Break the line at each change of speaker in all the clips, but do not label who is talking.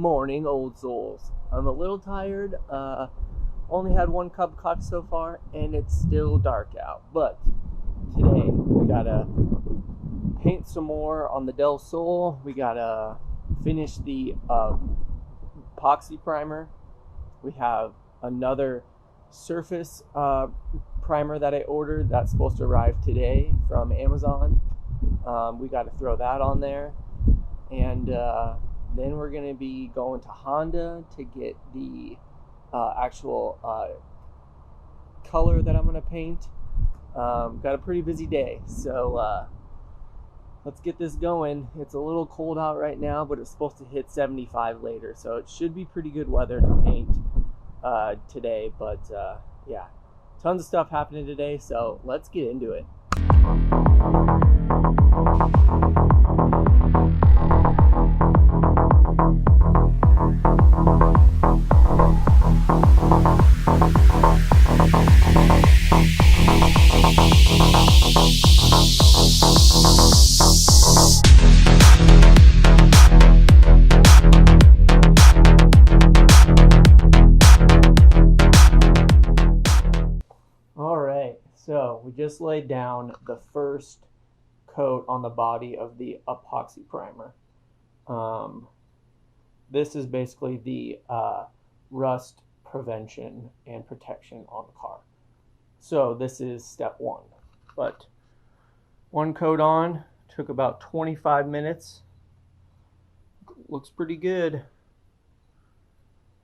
morning, old souls. I'm a little tired. Only had one cup of coffee so far, and it's still dark out. But today we gotta paint some more on the Del Sol. We gotta finish the epoxy primer. We have another surface primer that I ordered that's supposed to arrive today from Amazon. We got to throw that on there, and then we're going to be going to Honda to get the actual color that I'm going to paint. Got a pretty busy day, so let's get this going. It's a little cold out right now, but it's supposed to hit 75 later, so it should be pretty good weather to paint today. But yeah, tons of stuff happening today, so let's get into it. So we just laid down the first coat on the body of the epoxy primer. This is basically the rust prevention and protection on the car. So this is step one. But one coat on took about 25 minutes. Looks pretty good.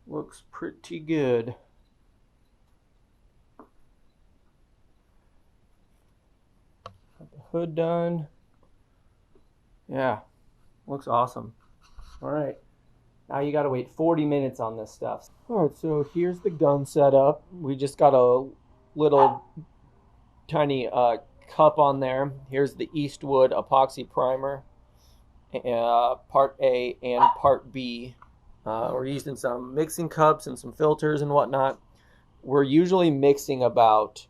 Looks pretty good. Hood done. Yeah, looks awesome. All right, now you got to wait 40 minutes on this stuff. All right, so here's the gun setup. We just got a little tiny cup on there. Here's the Eastwood epoxy primer, part A and part B. We're using some mixing cups and some filters and whatnot. We're usually mixing about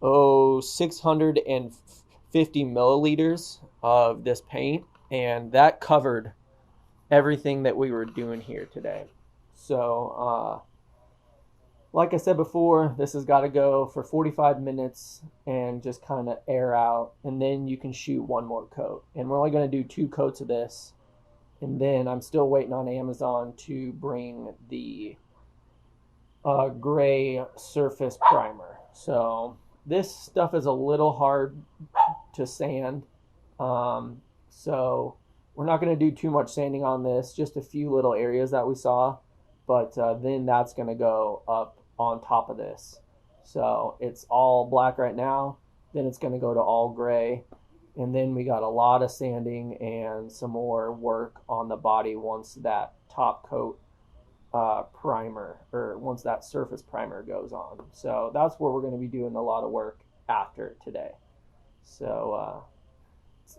650 milliliters of this paint, and that covered everything that we were doing here today. So like I said before, this has got to go for 45 minutes and just kind of air out, and then you can shoot one more coat. And we're only going to do 2 coats of this, and then I'm still waiting on Amazon to bring the gray surface primer. So this stuff is a little hard to sand, so we're not going to do too much sanding on this, just a few little areas that we saw, but then that's going to go up on top of this. So it's all black right now, then it's going to go to all gray, and then we got a lot of sanding and some more work on the body once that top coat primer, or once that surface primer goes on. So that's where we're going to be doing a lot of work after today. So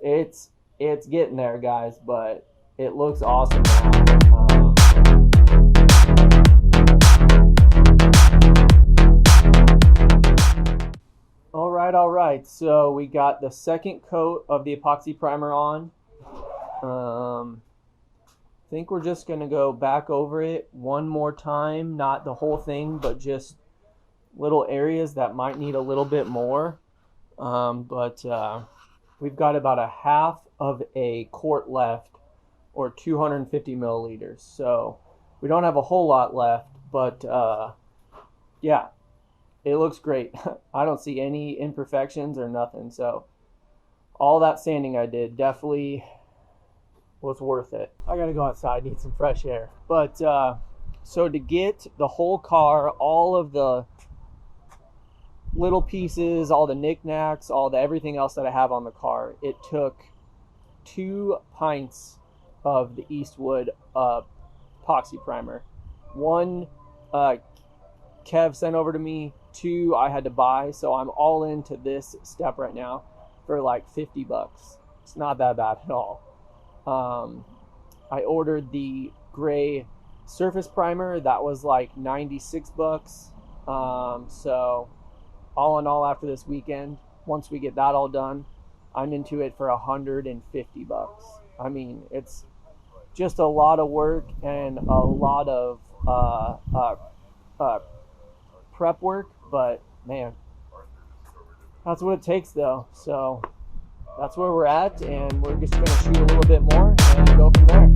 it's getting there, guys, but it looks awesome now. All right, so we got the second coat of the epoxy primer on. I think we're just going to go back over it one more time, not the whole thing, but just little areas that might need a little bit more. But we've got about a half of a quart left, or 250 milliliters. So we don't have a whole lot left, but yeah, it looks great. I don't see any imperfections or nothing. So all that sanding I did definitely was worth it. I gotta go outside, need some fresh air. But so to get the whole car, all of the little pieces, all the knickknacks, all the everything else that I have on the car, it took 2 pints of the Eastwood epoxy primer. 1 Kev sent over to me, 2 I had to buy, so I'm all into this step right now for like $50. It's not that bad at all. I ordered the gray surface primer, that was like $96. So all in all, after this weekend, once we get that all done, I'm into it for $150. I mean, it's just a lot of work and a lot of prep work, but man, that's what it takes though. So that's where we're at, and we're just going to shoot a little bit more and go from there.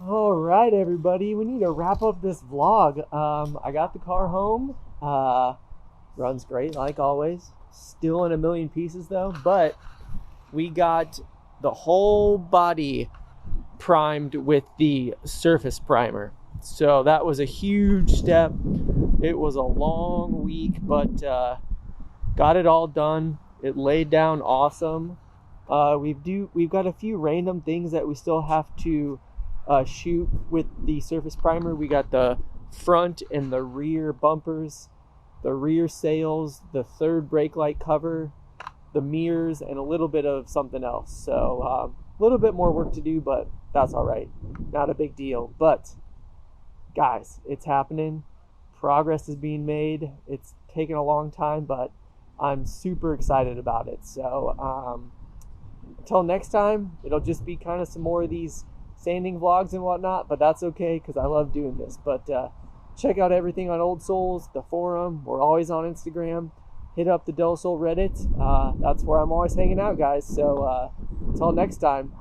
Alright everybody, we need to wrap up this vlog. I got the car home. Runs great like always. Still in a million pieces though, but we got the whole body primed with the surface primer. So that was a huge step. It was a long week, but got it all done. It laid down awesome. We've got a few random things that we still have to shoot with the surface primer. We got the front and the rear bumpers, the rear sails, the third brake light cover, the mirrors, and a little bit of something else. So a little bit more work to do, but that's all right. Not a big deal. But guys, it's happening. Progress is being made. It's taken a long time, but I'm super excited about it. So until next time, it'll just be kind of some more of these sanding vlogs and whatnot, but that's okay because I love doing this. But check out everything on Old Souls, the forum. We're always on Instagram. Hit up the Del Sol Reddit. That's where I'm always hanging out, guys. So until next time.